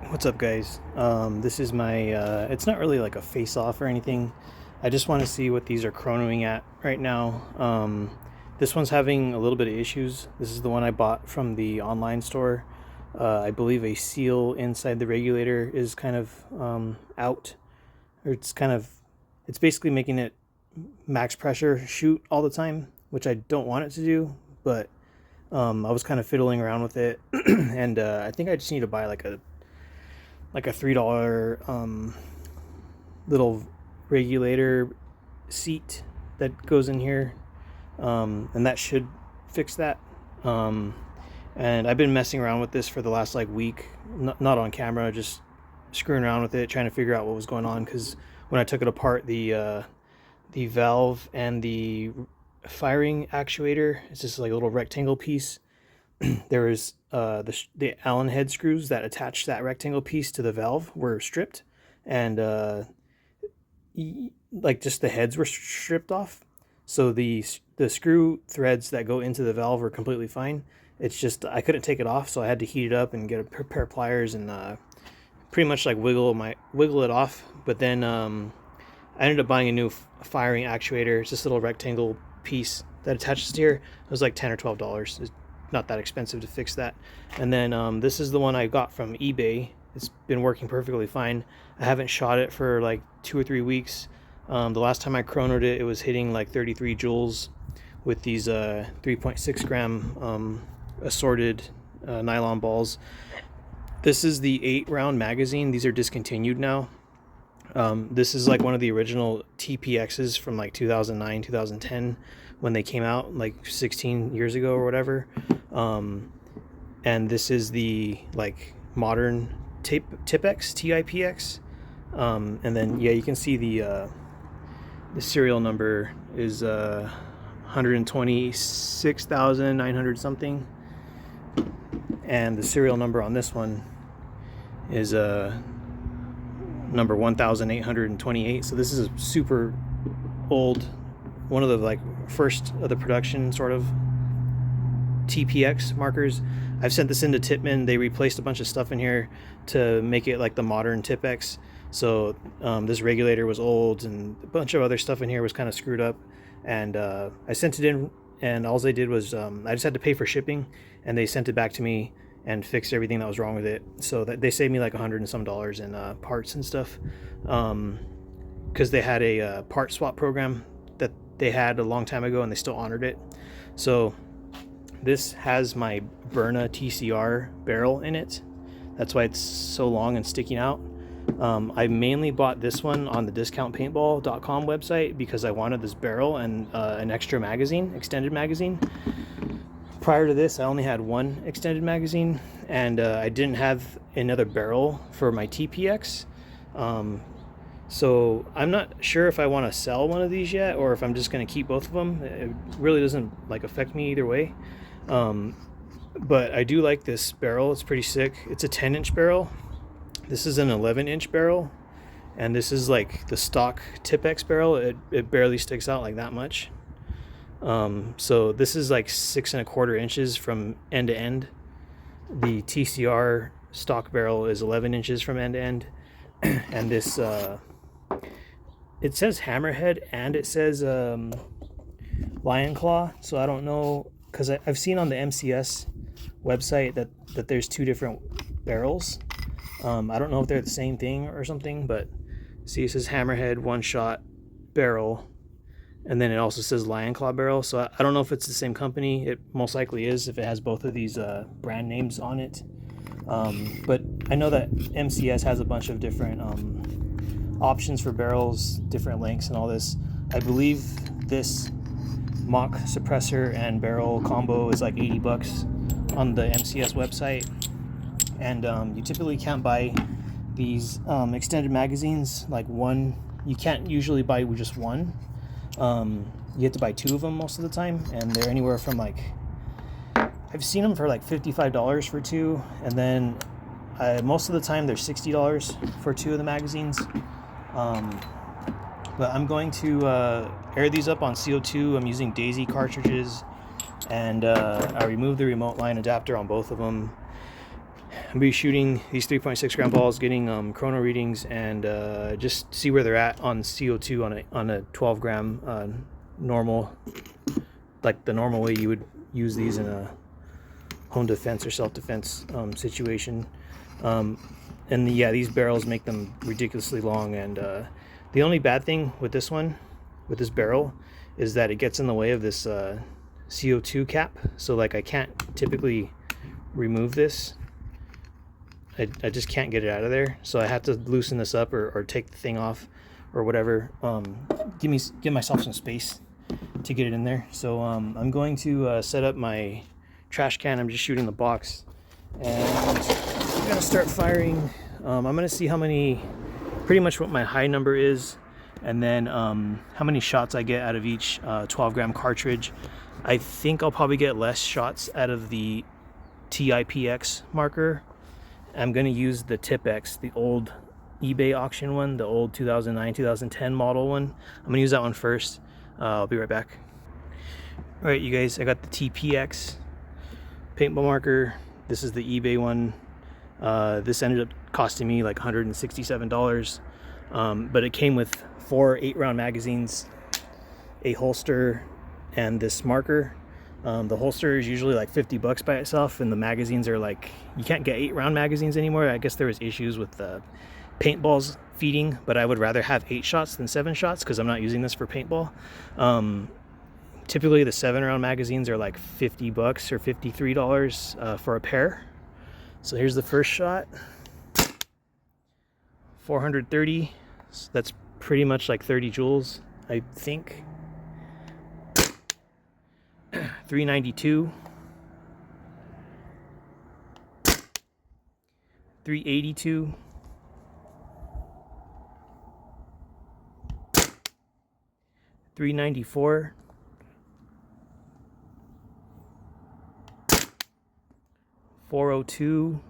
What's up, guys? This is my, it's not really like a face-off or anything. I just want to see what these are chronoing at right now. This one's having a little bit of issues. This is the one I bought from the online store. I believe a seal inside the regulator is kind of out. Or it's basically making it max pressure shoot all the time, which I don't want it to do, but I was kind of fiddling around with it. And I think I just need to buy like a $3 little regulator seat that goes in here, and that should fix that. And I've been messing around with this for the last like week, not on camera, just screwing around with it, trying to figure out what was going on. Because when I took it apart, the valve and the firing actuator, it's just like a little rectangle piece. There was the Allen head screws that attach that rectangle piece to the valve were stripped, and like just the heads were stripped off. So the screw threads that go into the valve are completely fine. It's just I couldn't take it off, so I had to heat it up and get a pair of pliers and pretty much like wiggle it off. But then I ended up buying a new firing actuator. It's this little rectangle piece that attaches here. It was like $10 or $12. It's not that expensive to fix that. And then this is the one I got from eBay. It's been working perfectly fine. I haven't shot it for like 2 or 3 weeks. The last time I chronoed it, it was hitting like 33 joules with these 3.6 gram assorted nylon balls. This is the 8-round magazine. These are discontinued now. This is like one of the original TPXs from like 2009, 2010 when they came out, like 16 years ago or whatever. And this is the like modern TiPX, TiPX. And then yeah, you can see the serial number is 126,900 something, and the serial number on this one is number 1828. So this is a super old, one of the like first of the production sort of TPX markers. I've sent this into Tippmann. They replaced a bunch of stuff in here to make it like the modern TPX. So this regulator was old, and a bunch of other stuff in here was kind of screwed up. And I sent it in, and all they did was I just had to pay for shipping, and they sent it back to me and fixed everything that was wrong with it. So that they saved me like $100 and some in parts and stuff, because they had a part swap program that they had a long time ago, and they still honored it. So this has my Berna TCR barrel in it. That's why it's so long and sticking out. I mainly bought this one on the discountpaintball.com website because I wanted this barrel and an extra magazine, extended magazine. Prior to this, I only had one extended magazine, and I didn't have another barrel for my TPX. So I'm not sure if I want to sell one of these yet, or if I'm just going to keep both of them. It really doesn't like affect me either way. But I do like this barrel. It's pretty sick. It's a 10-inch barrel. This is an 11-inch barrel, and this is like the stock TiPX barrel. It barely sticks out like that much. So this is like 6¼ inches from end to end. The TCR stock barrel is 11 inches from end to end. And this it says hammerhead and it says lion claw, so I don't know, because I've seen on the MCS website that there's 2 different barrels. I don't know if they're the same thing or something, but see, it says hammerhead one shot barrel, and then it also says lion claw barrel. So I don't know if it's the same company. It most likely is if it has both of these brand names on it. But I know that MCS has a bunch of different options for barrels, different lengths and all this. I believe this mock suppressor and barrel combo is like $80 on the MCS website. And you typically can't buy these extended magazines like one. You can't usually buy just one. You have to buy 2 of them most of the time, and they're anywhere from like, I've seen them for like $55 for 2, and then most of the time they're $60 for 2 of the magazines. But I'm going to air these up on CO2. I'm using Daisy cartridges, and I removed the remote line adapter on both of them. I'll be shooting these 3.6 gram balls, getting chrono readings, and just see where they're at on CO2 on a 12 gram normal, like the normal way you would use these in a home defense or self-defense situation. And yeah, these barrels make them ridiculously long, and the only bad thing with this barrel, is that it gets in the way of this CO2 cap. So like I can't typically remove this. I just can't get it out of there. So I have to loosen this up or take the thing off or whatever. Give myself some space to get it in there. So I'm going to set up my trash can. I'm just shooting the box, and I'm gonna start firing. I'm gonna see how many, pretty much what my high number is, and then how many shots I get out of each 12 gram cartridge. I think I'll probably get less shots out of the TiPX marker. I'm going to use the TiPX, the old eBay auction one, the old 2009, 2010 model one. I'm going to use that one first. I'll be right back. All right, you guys, I got the TPX paintball marker. This is the eBay one. This ended up costing me like $167. But it came with 4 8-round magazines, a holster, and this marker. The holster is usually like $50 by itself, and the magazines are like, you can't get 8-round magazines anymore. I guess there was issues with the paintballs feeding, but I would rather have 8 shots than 7 shots because I'm not using this for paintball. Typically the 7-round magazines are like $50 or $53 for a pair. So here's the first shot. 430. So that's pretty much like 30 joules, I think. 392. 382. 394. 402.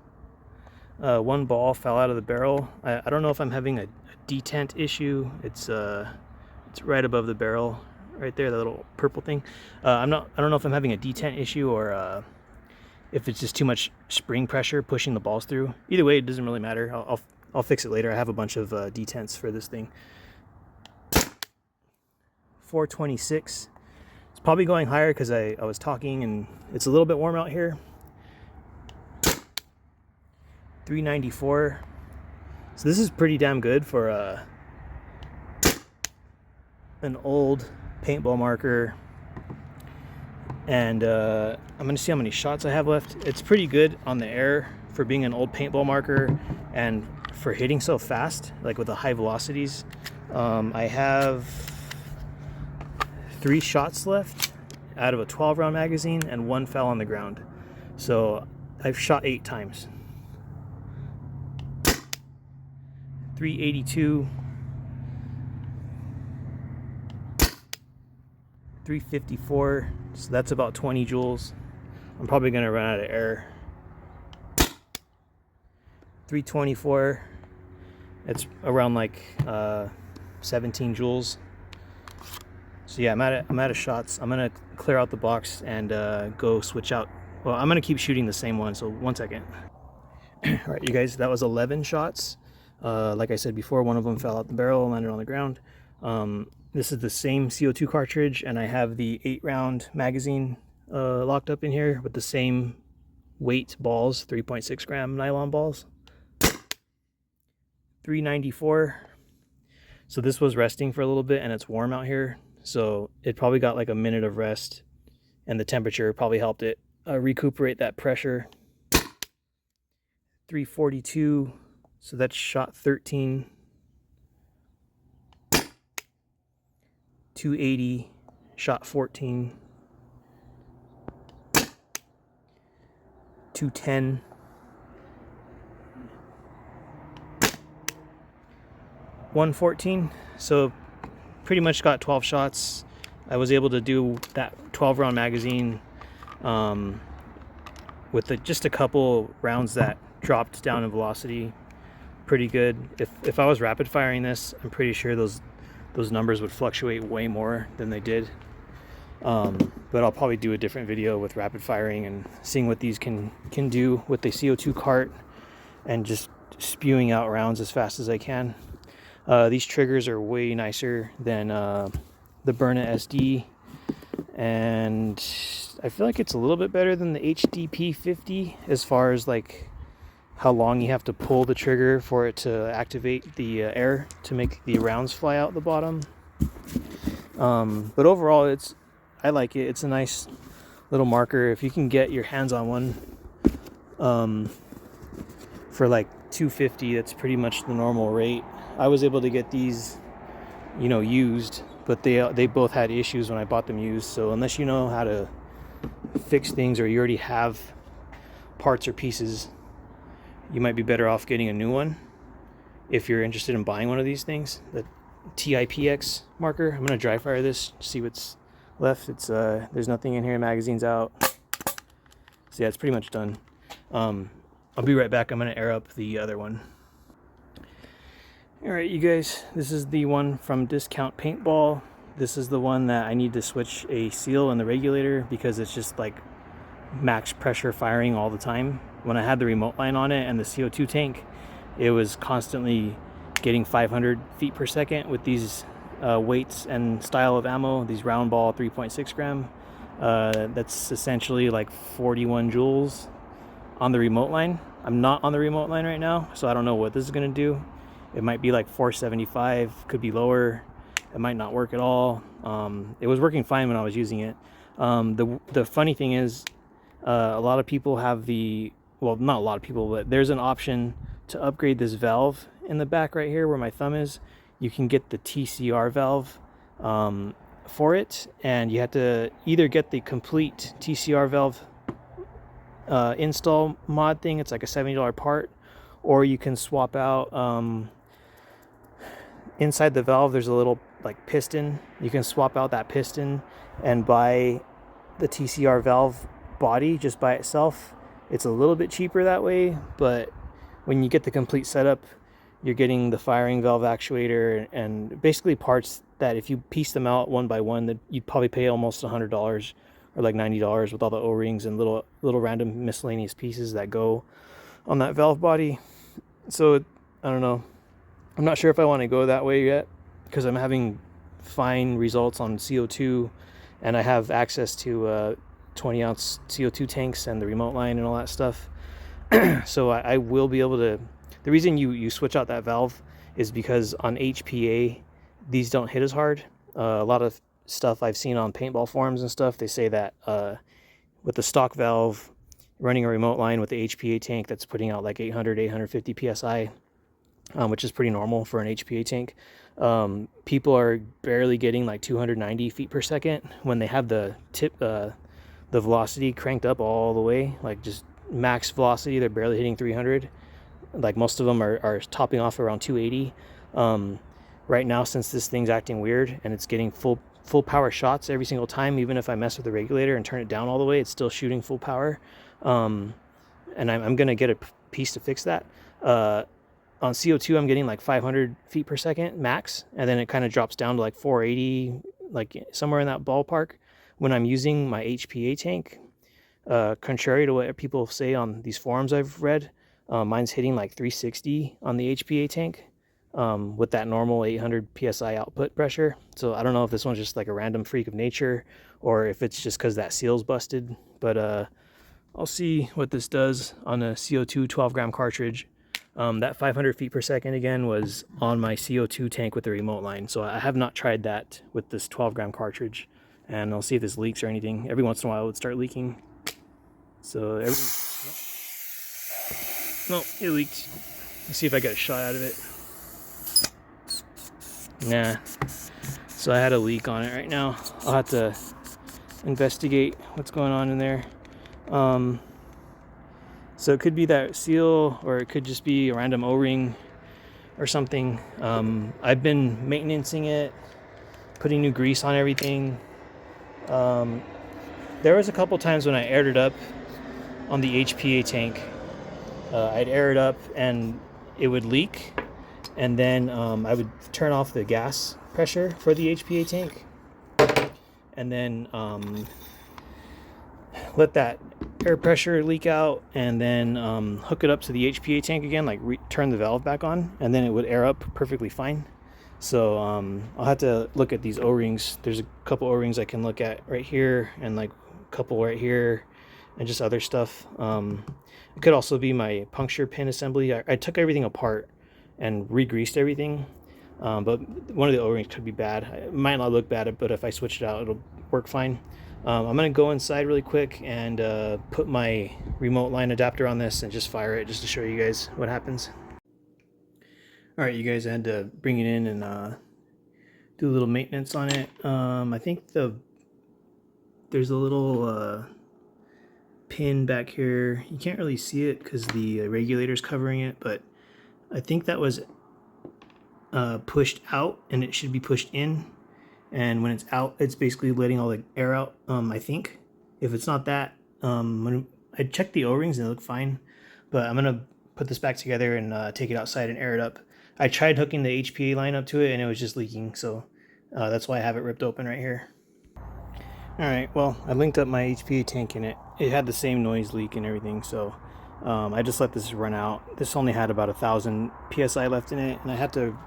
One ball fell out of the barrel. I don't know if I'm having a detent issue. It's right above the barrel, right there, the little purple thing. I don't know if I'm having a detent issue or if it's just too much spring pressure pushing the balls through. Either way, it doesn't really matter. I'll fix it later. I have a bunch of detents for this thing. 426. It's probably going higher because I was talking and it's a little bit warm out here. 394. So this is pretty damn good for an old paintball marker. And I'm gonna see how many shots I have left. It's pretty good on the air for being an old paintball marker and for hitting so fast, like with the high velocities. I have 3 shots left out of a 12-round magazine, and 1 fell on the ground. So I've shot 8 times. 382. 354. So that's about 20 joules. I'm probably gonna run out of air. 324. It's around like 17 joules. So yeah, I'm out of shots. I'm gonna clear out the box and go switch out. Well, I'm gonna keep shooting the same one. So 1 second. All right, you guys, that was 11 shots. Like I said before, one of them fell out the barrel and landed on the ground. This is the same CO2 cartridge, and I have the 8-round magazine locked up in here with the same weight balls, 3.6 gram nylon balls. 394. So this was resting for a little bit, and it's warm out here, so it probably got like a minute of rest, and the temperature probably helped it recuperate that pressure. 342. So that's shot 13. 280, shot 14. 210. 114. So pretty much got 12 shots. I was able to do that 12-round magazine with just a couple rounds that dropped down in velocity pretty good. If I was rapid firing this, I'm pretty sure those numbers would fluctuate way more than they did. But I'll probably do a different video with rapid firing and seeing what these can do with the CO2 cart. and just spewing out rounds as fast as I can. These triggers are way nicer than the Burna SD, and I feel like it's a little bit better than the HDP 50 as far as like how long you have to pull the trigger for it to activate the air to make the rounds fly out the bottom. But overall, I like it. It's a nice little marker. If you can get your hands on one for like $250, that's pretty much the normal rate. I was able to get these, used, but they both had issues when I bought them used. So unless you know how to fix things, or you already have parts or pieces, you might be better off getting a new one if you're interested in buying one of these things. The TiPX marker. I'm gonna dry fire this, see what's left. It's there's nothing in here. Magazine's out. So yeah, it's pretty much done. I'll be right back. I'm gonna air up the other one. All right, you guys, this is the one from Discount Paintball. This is the one that I need to switch a seal in the regulator because it's just like max pressure firing all the time. When I had the remote line on it and the CO2 tank, it was constantly getting 500 feet per second with these weights and style of ammo, these round ball 3.6 gram. That's essentially like 41 joules on the remote line. I'm not on the remote line right now, so I don't know what this is gonna do. It might be like 475, could be lower. It might not work at all. It was working fine when I was using it. The funny thing is, a lot of people have not a lot of people, but there's an option to upgrade this valve in the back right here where my thumb is. You can get the TCR valve for it, and you have to either get the complete TCR valve install mod thing. It's like a $70 part, or you can swap out inside the valve. There's a little like piston. You can swap out that piston and buy the TCR valve body just by itself. It's a little bit cheaper that way, but when you get the complete setup, you're getting the firing valve actuator and basically parts that if you piece them out one by one, that you'd probably pay almost $100 or like $90 with all the O-rings and little random miscellaneous pieces that go on that valve body. So I don't know. I'm not sure if I want to go that way yet because I'm having fine results on CO2, and I have access to 20-ounce CO2 tanks and the remote line and all that stuff. So I will be able to. The reason you switch out that valve is because on HPA, these don't hit as hard. A lot of stuff I've seen on paintball forums and stuff, they say that with the stock valve, running a remote line with the HPA tank that's putting out like 850 PSI, which is pretty normal for an HPA tank. People are barely getting like 290 feet per second when they have the velocity cranked up all the way, like just max velocity. They're barely hitting 300. Like most of them are topping off around 280. Right now, since this thing's acting weird and it's getting full power shots every single time, even if I mess with the regulator and turn it down all the way, it's still shooting full power. And I'm gonna get a piece to fix that. On CO2, I'm getting like 500 feet per second max, and then it kind of drops down to like 480, like somewhere in that ballpark when I'm using my HPA tank. Contrary to what people say on these forums I've read, mine's hitting like 360 on the HPA tank with that normal 800 PSI output pressure. So I don't know if this one's just like a random freak of nature or if it's just because that seal's busted, but I'll see what this does on a CO2 12 gram cartridge. That 500 feet per second again was on my CO2 tank with the remote line. So I have not tried that with this 12 gram cartridge, and I'll see if this leaks or anything. Every once in a while it would start leaking. So no, it leaked. Let's see if I get a shot out of it. Nah. So I had a leak on it right now. I'll have to investigate what's going on in there. So it could be that seal, or it could just be a random O-ring or something. I've been maintaining it, putting new grease on everything. There was a couple times when I aired it up on the HPA tank. I'd air it up and it would leak, and then I would turn off the gas pressure for the HPA tank, and then let that air pressure leak out, and then hook it up to the HPA tank again, like turn the valve back on, and then it would air up perfectly fine. So I'll have to look at these O-rings. There's a couple O-rings I can look at right here, and like a couple right here, and just other stuff. It could also be my puncture pin assembly. I took everything apart and re-greased everything, but one of the O-rings could be bad. It might not look bad, but if I switch it out, it'll work fine. I'm gonna go inside really quick and put my remote line adapter on this and just fire it just to show you guys what happens. All right, you guys, I had to bring it in and do a little maintenance on it. I think there's a little pin back here. You can't really see it because the regulator's covering it, but I think that was pushed out, and it should be pushed in. And when it's out, it's basically letting all the air out. I think if it's not that, when I checked the O-rings and they look fine, but I'm gonna put this back together and take it outside and air it up. I tried hooking the HPA line up to it and it was just leaking, so that's why I have it ripped open right here. Alright, well, I linked up my HPA tank in it. It had the same noise leak and everything, so I just let this run out. This only had about 1,000 PSI left in it, and I had to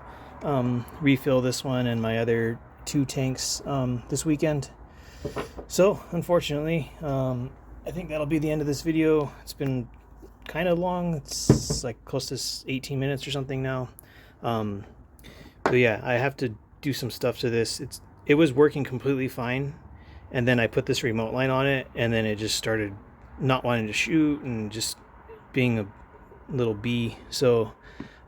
refill this one and my other 2 tanks this weekend. So, unfortunately, I think that'll be the end of this video. It's been kind of long. It's like close to 18 minutes or something now. But yeah, I have to do some stuff to this. It was working completely fine, and then I put this remote line on it, and then it just started not wanting to shoot and just being a little bee. So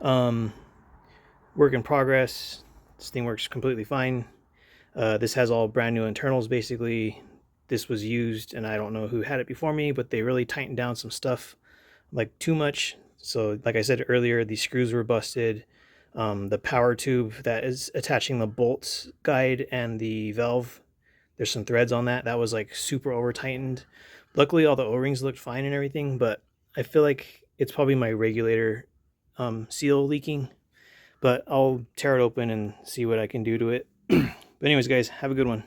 work in progress. This thing works completely fine. This has all brand new internals basically. This was used, and I don't know who had it before me, but they really tightened down some stuff, like too much. So like I said earlier, these screws were busted. The power tube that is attaching the bolts guide and the valve, there's some threads on that. That was like super over tightened. Luckily all the O-rings looked fine and everything, but I feel like it's probably my regulator seal leaking. But I'll tear it open and see what I can do to it. But anyways, guys, have a good one.